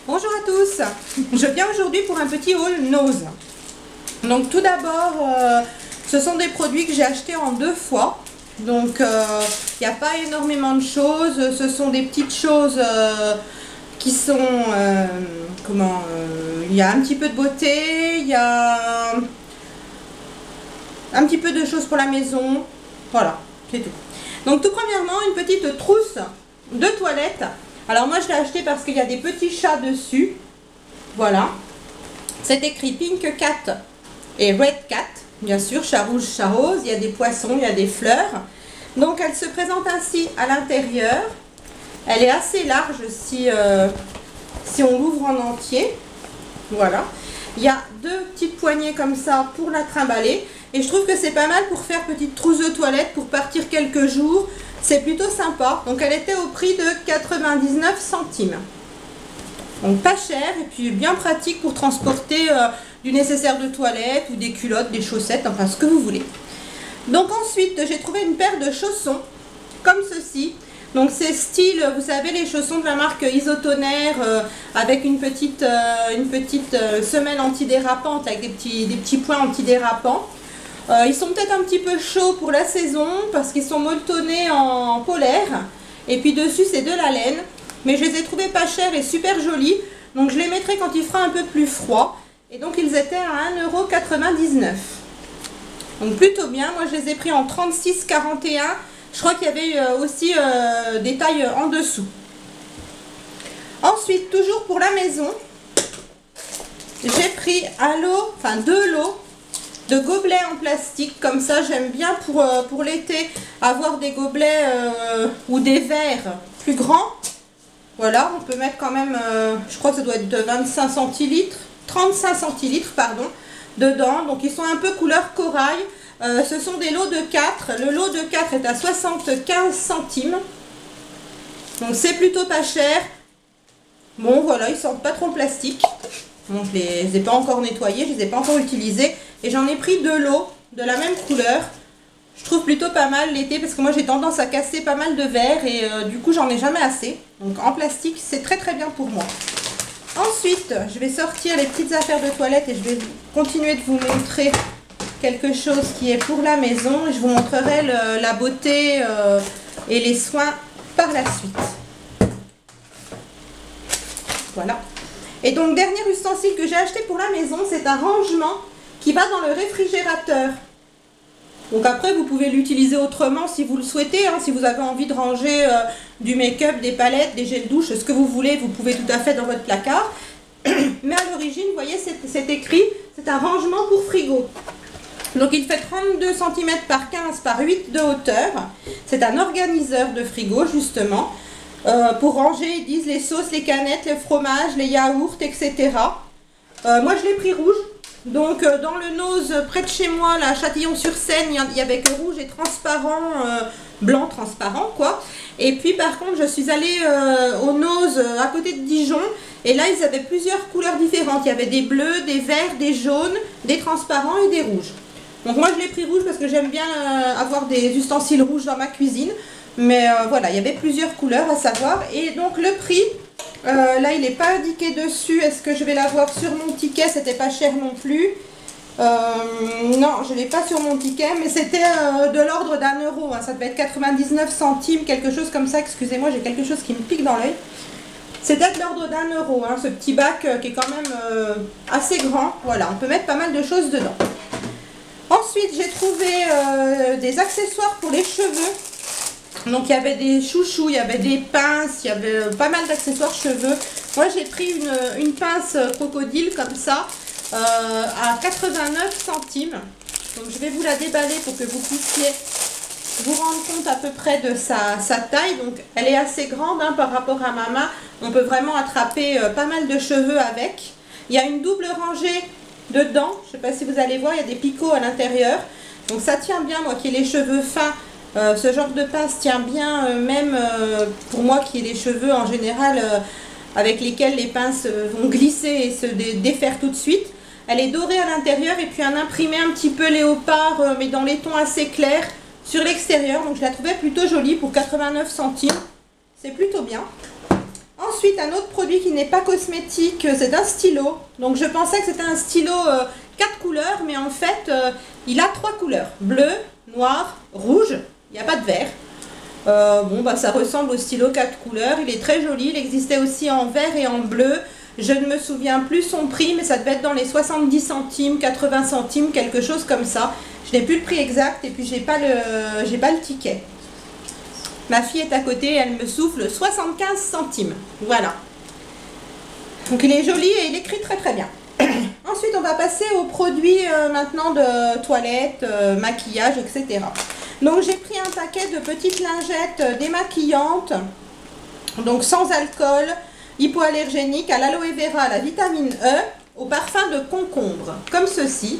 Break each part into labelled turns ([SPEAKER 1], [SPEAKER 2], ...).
[SPEAKER 1] Bonjour à tous, je viens aujourd'hui pour un petit haul nose. Donc tout d'abord, ce sont des produits que j'ai achetés en 2 fois. Donc il n'y a pas énormément de choses, ce sont des petites choses qui sont, il y a un petit peu de beauté, il y a un petit peu de choses pour la maison, voilà, c'est tout. Donc tout premièrement, une petite trousse de toilette. Alors moi je l'ai acheté parce qu'il y a des petits chats dessus, voilà. C'est écrit Pink Cat et Red Cat, bien sûr, chat rouge, chat rose, il y a des poissons, il y a des fleurs. Donc elle se présente ainsi à l'intérieur. Elle est assez large si on l'ouvre en entier, voilà. Il y a 2 petites poignées comme ça pour la trimballer. Et je trouve que c'est pas mal pour faire petite trousse de toilette, pour partir quelques jours. C'est plutôt sympa. Donc elle était au prix de 99 centimes. Donc pas cher et puis bien pratique pour transporter du nécessaire de toilette ou des culottes, des chaussettes, enfin ce que vous voulez. Donc ensuite j'ai trouvé une paire de chaussons comme ceci. Donc c'est style, vous savez, les chaussons de la marque Isotoner avec une petite semelle antidérapante avec des petits points antidérapants. Ils sont peut-être un petit peu chauds pour la saison parce qu'ils sont molletonnés en polaire. Et puis dessus c'est de la laine. Mais je les ai trouvés pas chers et super jolis. Donc je les mettrai quand il fera un peu plus froid. Et donc ils étaient à 1,99 €. Donc plutôt bien. Moi je les ai pris en 36,41 €. Je crois qu'il y avait aussi des tailles en dessous. Ensuite, toujours pour la maison, j'ai pris 2 lots de gobelets en plastique. Comme ça, j'aime bien pour l'été avoir des gobelets ou des verres plus grands. Voilà, on peut mettre quand même, je crois que ça doit être de 25 centilitres, 35 centilitres, pardon, dedans. Donc ils sont un peu couleur corail. Ce sont des lots de 4. Le lot de 4 est à 75 centimes. Donc c'est plutôt pas cher. Bon voilà, ils sentent pas trop le plastique. Donc je les ai pas encore nettoyés, je les ai pas encore utilisés. Et j'en ai pris 2 lots de la même couleur. Je trouve plutôt pas mal l'été parce que moi j'ai tendance à casser pas mal de verres et du coup j'en ai jamais assez. Donc en plastique c'est très bien pour moi. Ensuite je vais sortir les petites affaires de toilette et je vais continuer de vous montrer quelque chose qui est pour la maison. Je vous montrerai la beauté et les soins par la suite. Voilà. Et donc dernier ustensile que j'ai acheté pour la maison, c'est un rangement qui va dans le réfrigérateur. Donc après vous pouvez l'utiliser autrement si vous le souhaitez, hein. Si vous avez envie de ranger du make-up, des palettes, des gels douche, ce que vous voulez, vous pouvez tout à fait dans votre placard. Mais à l'origine, vous voyez, c'est écrit, c'est un rangement pour frigo. Donc il fait 32 cm par 15 par 8 de hauteur. C'est un organiseur de frigo justement. Pour ranger, ils disent les sauces, les canettes, les fromages, les yaourts, etc. Moi je l'ai pris rouge. Donc dans le nose près de chez moi, là, Châtillon-sur-Seine, il n'y avait que rouge et transparent, blanc transparent quoi. Et puis par contre je suis allée au nose à côté de Dijon. Et là ils avaient plusieurs couleurs différentes. Il y avait des bleus, des verts, des jaunes, des transparents et des rouges. Donc moi je l'ai pris rouge parce que j'aime bien avoir des ustensiles rouges dans ma cuisine. Mais voilà, il y avait plusieurs couleurs à savoir. Et donc le prix, là il n'est pas indiqué dessus. Est-ce que je vais l'avoir sur mon ticket? C'était pas cher non plus. Non, je ne l'ai pas sur mon ticket. Mais c'était de l'ordre d'1 €. Hein. Ça devait être 99 centimes, quelque chose comme ça. Excusez-moi, j'ai quelque chose qui me pique dans l'œil. C'était de l'ordre d'1 €, hein, ce petit bac qui est quand même assez grand. Voilà, on peut mettre pas mal de choses dedans. Ensuite, j'ai trouvé des accessoires pour les cheveux. Donc, il y avait des chouchous, il y avait des pinces, il y avait pas mal d'accessoires cheveux. Moi, j'ai pris une pince crocodile comme ça à 89 centimes. Donc, je vais vous la déballer pour que vous puissiez vous rendre compte à peu près de sa taille. Donc, elle est assez grande hein, par rapport à ma main. On peut vraiment attraper pas mal de cheveux avec. Il y a une double rangée dedans, je ne sais pas si vous allez voir, il y a des picots à l'intérieur. Donc ça tient bien, moi qui ai les cheveux fins, ce genre de pince tient bien, même pour moi qui ai les cheveux en général avec lesquels les pinces vont glisser et se défaire tout de suite. Elle est dorée à l'intérieur et puis un imprimé un petit peu léopard, mais dans les tons assez clairs sur l'extérieur. Donc je la trouvais plutôt jolie pour 89 centimes. C'est plutôt bien. Ensuite, un autre produit qui n'est pas cosmétique, c'est un stylo. Donc je pensais que c'était un stylo 4 couleurs, mais en fait, il a 3 couleurs. Bleu, noir, rouge, il n'y a pas de vert. Bon, bah, ça ressemble au stylo 4 couleurs, il est très joli, il existait aussi en vert et en bleu. Je ne me souviens plus son prix, mais ça devait être dans les 70 centimes, 80 centimes, quelque chose comme ça. Je n'ai plus le prix exact et puis j'ai pas le ticket. Ma fille est à côté, elle me souffle 75 centimes. Voilà. Donc il est joli et il écrit très très bien. Ensuite, on va passer aux produits maintenant de toilette, maquillage, etc. Donc j'ai pris un paquet de petites lingettes démaquillantes, donc sans alcool, hypoallergéniques, à l'aloe vera, à la vitamine E, au parfum de concombre, comme ceci.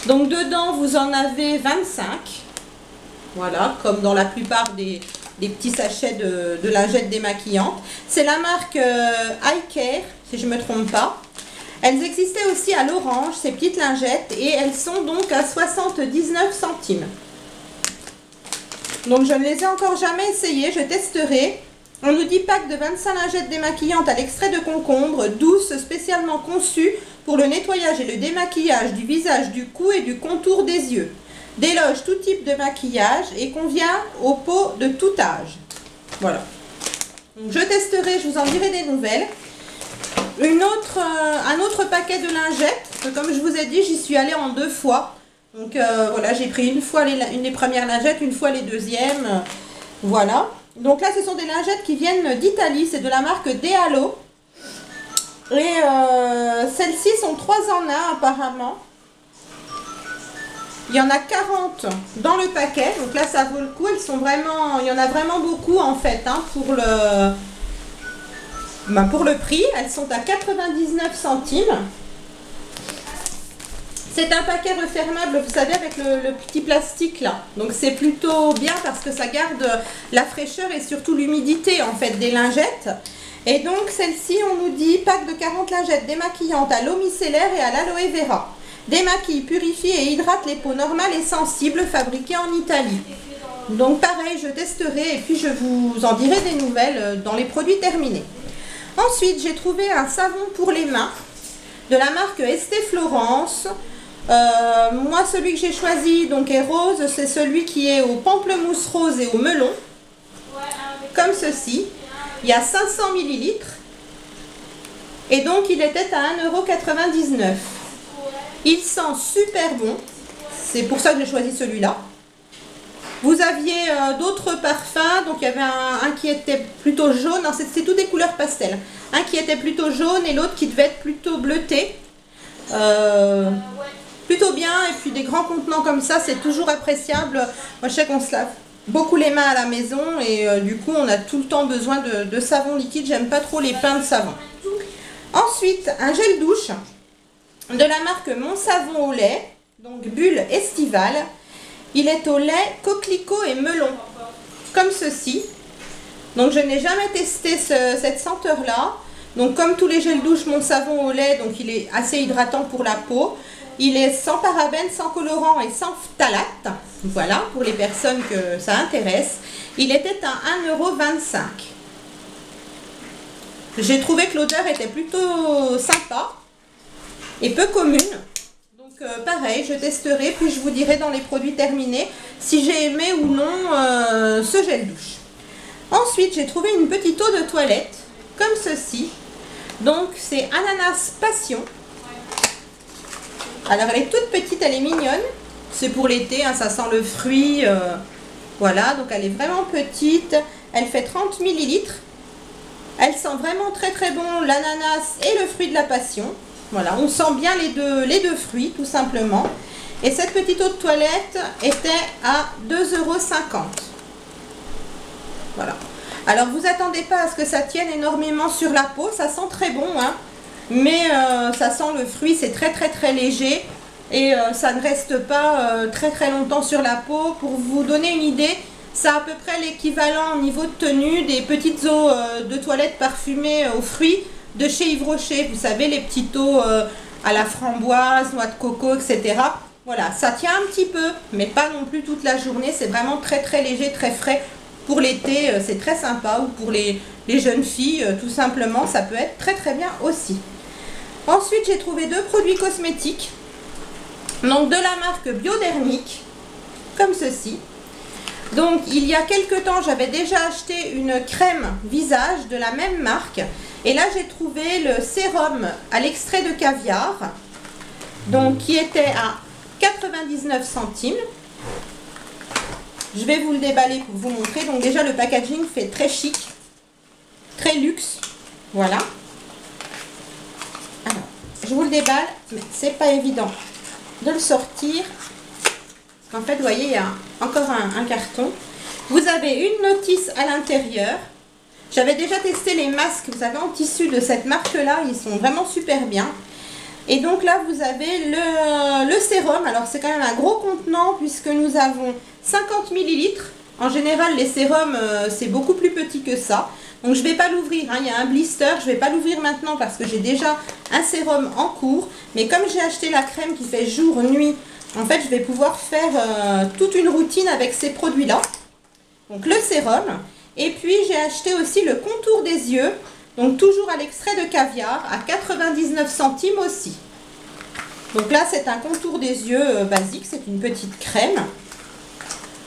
[SPEAKER 1] Donc dedans, vous en avez 25. Voilà, comme dans la plupart des petits sachets de lingettes démaquillantes. C'est la marque iCare, si je ne me trompe pas. Elles existaient aussi à l'orange, ces petites lingettes, et elles sont donc à 79 centimes. Donc je ne les ai encore jamais essayées, je testerai. On nous dit pack de 25 lingettes démaquillantes à l'extrait de concombre, douces, spécialement conçues pour le nettoyage et le démaquillage du visage, du cou et du contour des yeux. Déloge tout type de maquillage et convient aux peaux de tout âge. Voilà. Donc je testerai, je vous en dirai des nouvelles. Un autre paquet de lingettes. Comme je vous ai dit, j'y suis allée en 2 fois. Donc voilà, j'ai pris une fois les premières lingettes, une fois les deuxièmes. Voilà. Donc là, ce sont des lingettes qui viennent d'Italie. C'est de la marque Dealo. Et celles-ci sont 3 en 1 apparemment. Il y en a 40 dans le paquet, donc là ça vaut le coup, il y en a vraiment beaucoup en fait hein, pour le prix. Elles sont à 99 centimes. C'est un paquet refermable, vous savez, avec le petit plastique là. Donc c'est plutôt bien parce que ça garde la fraîcheur et surtout l'humidité en fait des lingettes. Et donc celle-ci, on nous dit pack de 40 lingettes démaquillantes à l'eau micellaire et à l'aloe vera. Démaquille, purifie et hydrate les peaux normales et sensibles fabriquées en Italie. Donc pareil, je testerai et puis je vous en dirai des nouvelles dans les produits terminés. Ensuite, j'ai trouvé un savon pour les mains de la marque Estée Florence. Moi, celui que j'ai choisi donc est rose, c'est celui qui est au pamplemousse rose et au melon. Comme ceci. Il y a 500 ml. Et donc, il était à 1,99 €. Il sent super bon, c'est pour ça que j'ai choisi celui-là. Vous aviez d'autres parfums, donc il y avait un qui était plutôt jaune, c'est toutes des couleurs pastel. Un qui était plutôt jaune et l'autre qui devait être plutôt bleuté. Plutôt bien, et puis des grands contenants comme ça, c'est toujours appréciable. Moi je sais qu'on se lave beaucoup les mains à la maison et du coup on a tout le temps besoin de savon liquide, j'aime pas trop les pains de savon. Ensuite, un gel douche de la marque Mon Savon au lait, donc bulle estivale. Il est au lait, coquelicot et melon, comme ceci. Donc je n'ai jamais testé cette senteur là. Donc comme tous les gels douche Mon Savon au lait, donc il est assez hydratant pour la peau. Il est sans parabènes, sans colorant et sans phtalate. Voilà, pour les personnes que ça intéresse. Il était à 1,25 €. J'ai trouvé que l'odeur était plutôt sympa et peu commune. Donc pareil, je testerai puis je vous dirai dans les produits terminés si j'ai aimé ou non ce gel douche. Ensuite, j'ai trouvé une petite eau de toilette comme ceci. Donc c'est ananas passion. Alors elle est toute petite, elle est mignonne. C'est pour l'été, hein, ça sent le fruit. Voilà, donc elle est vraiment petite. Elle fait 30 ml. Elle sent vraiment très très bon l'ananas et le fruit de la passion. Voilà, on sent bien les deux fruits tout simplement. Et cette petite eau de toilette était à 2,50 €. Voilà. Alors vous attendez pas à ce que ça tienne énormément sur la peau, ça sent très bon, hein. Mais ça sent le fruit, c'est très très très léger. Et ça ne reste pas très très longtemps sur la peau. Pour vous donner une idée, c'est à peu près l'équivalent au niveau de tenue des petites eaux de toilette parfumées aux fruits de chez Yves Rocher. Vous savez, les petites eaux à la framboise, noix de coco, etc. Voilà, ça tient un petit peu, mais pas non plus toute la journée. C'est vraiment très très léger, très frais. Pour l'été, c'est très sympa. Ou pour les les jeunes filles, tout simplement, ça peut être très très bien aussi. Ensuite, j'ai trouvé 2 produits cosmétiques, donc de la marque Biodermique, comme ceci. Donc, il y a quelques temps, j'avais déjà acheté une crème visage de la même marque. Et là, j'ai trouvé le sérum à l'extrait de caviar, donc qui était à 99 centimes. Je vais vous le déballer pour vous montrer. Donc déjà, le packaging fait très chic, très luxe. Voilà. Alors, je vous le déballe, mais c'est pas évident de le sortir. En fait, vous voyez, il y a encore un carton. Vous avez une notice à l'intérieur. J'avais déjà testé les masques, vous savez, en tissu de cette marque-là. Ils sont vraiment super bien. Et donc là, vous avez le sérum. Alors, c'est quand même un gros contenant puisque nous avons 50 ml. En général, les sérums, c'est beaucoup plus petit que ça. Donc, je ne vais pas l'ouvrir. Hein. Il y a un blister. Je ne vais pas l'ouvrir maintenant parce que j'ai déjà un sérum en cours. Mais comme j'ai acheté la crème qui fait jour-nuit, en fait, je vais pouvoir faire toute une routine avec ces produits-là. Donc, le sérum. Et puis, j'ai acheté aussi le contour des yeux. Donc, toujours à l'extrait de caviar, à 99 centimes aussi. Donc là, c'est un contour des yeux basique. C'est une petite crème.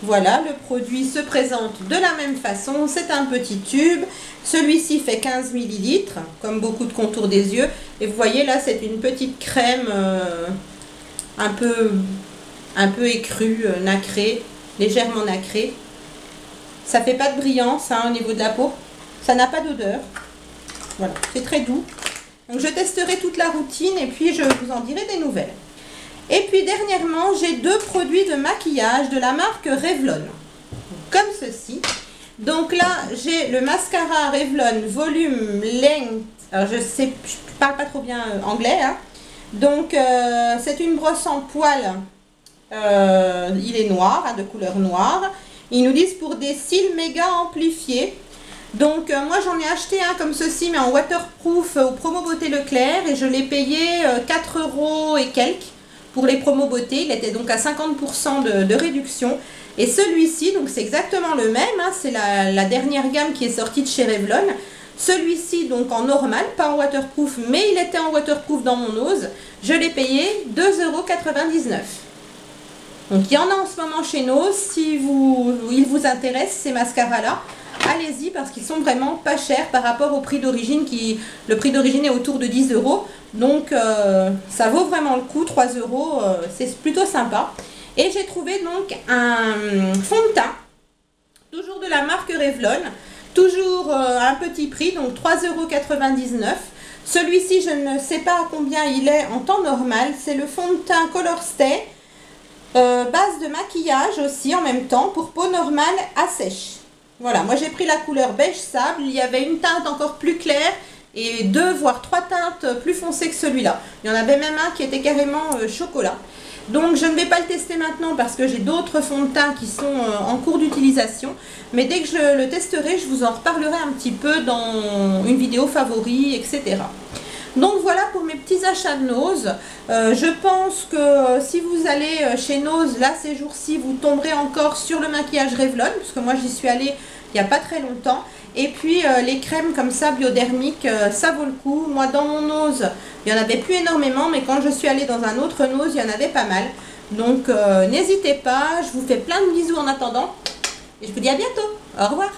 [SPEAKER 1] Voilà, le produit se présente de la même façon. C'est un petit tube. Celui-ci fait 15 ml, comme beaucoup de contours des yeux. Et vous voyez, là, c'est une petite crème un peu écrue, nacrée, légèrement nacrée. Ça fait pas de brillance hein, au niveau de la peau. Ça n'a pas d'odeur. Voilà, c'est très doux. Donc je testerai toute la routine et puis je vous en dirai des nouvelles. Et puis dernièrement, j'ai 2 produits de maquillage de la marque Revlon. Comme ceci. Donc là, j'ai le mascara Revlon Volume Length. Alors je parle pas trop bien anglais. Hein. Donc c'est une brosse en poils. Il est noir, hein, de couleur noire. Ils nous disent pour des cils méga amplifiés. Donc moi j'en ai acheté un comme ceci mais en waterproof au promo beauté Leclerc et je l'ai payé 4 € et quelques pour les promos beauté. Il était donc à 50% de réduction. Et celui-ci, donc c'est exactement le même, hein, c'est la dernière gamme qui est sortie de chez Revlon. Celui-ci donc en normal, pas en waterproof, mais il était en waterproof dans mon Nose. Je l'ai payé 2,99 €. Donc il y en a en ce moment chez Nose, si il vous intéresse ces mascaras-là. Allez-y parce qu'ils sont vraiment pas chers par rapport au prix d'origine. Le prix d'origine est autour de 10 €. Donc ça vaut vraiment le coup, 3 €, c'est plutôt sympa. Et j'ai trouvé donc un fond de teint, toujours de la marque Revlon, toujours un petit prix, donc 3,99 €. Celui-ci, je ne sais pas à combien il est en temps normal. C'est le fond de teint Color Stay, base de maquillage aussi en même temps, pour peau normale à sèche. Voilà, moi j'ai pris la couleur beige sable, il y avait une teinte encore plus claire et 2 voire 3 teintes plus foncées que celui-là. Il y en avait même un qui était carrément chocolat. Donc je ne vais pas le tester maintenant parce que j'ai d'autres fonds de teint qui sont en cours d'utilisation. Mais dès que je le testerai, je vous en reparlerai un petit peu dans une vidéo favori, etc. Donc voilà pour mes petits achats de Nose. Je pense que si vous allez chez Nose, là ces jours-ci, vous tomberez encore sur le maquillage Revlon, parce que moi j'y suis allée il n'y a pas très longtemps. Et puis les crèmes comme ça, biodermiques, ça vaut le coup. Moi dans mon Nose, il n'y en avait plus énormément, mais quand je suis allée dans un autre Nose, il y en avait pas mal. Donc n'hésitez pas, je vous fais plein de bisous en attendant. Et je vous dis à bientôt. Au revoir.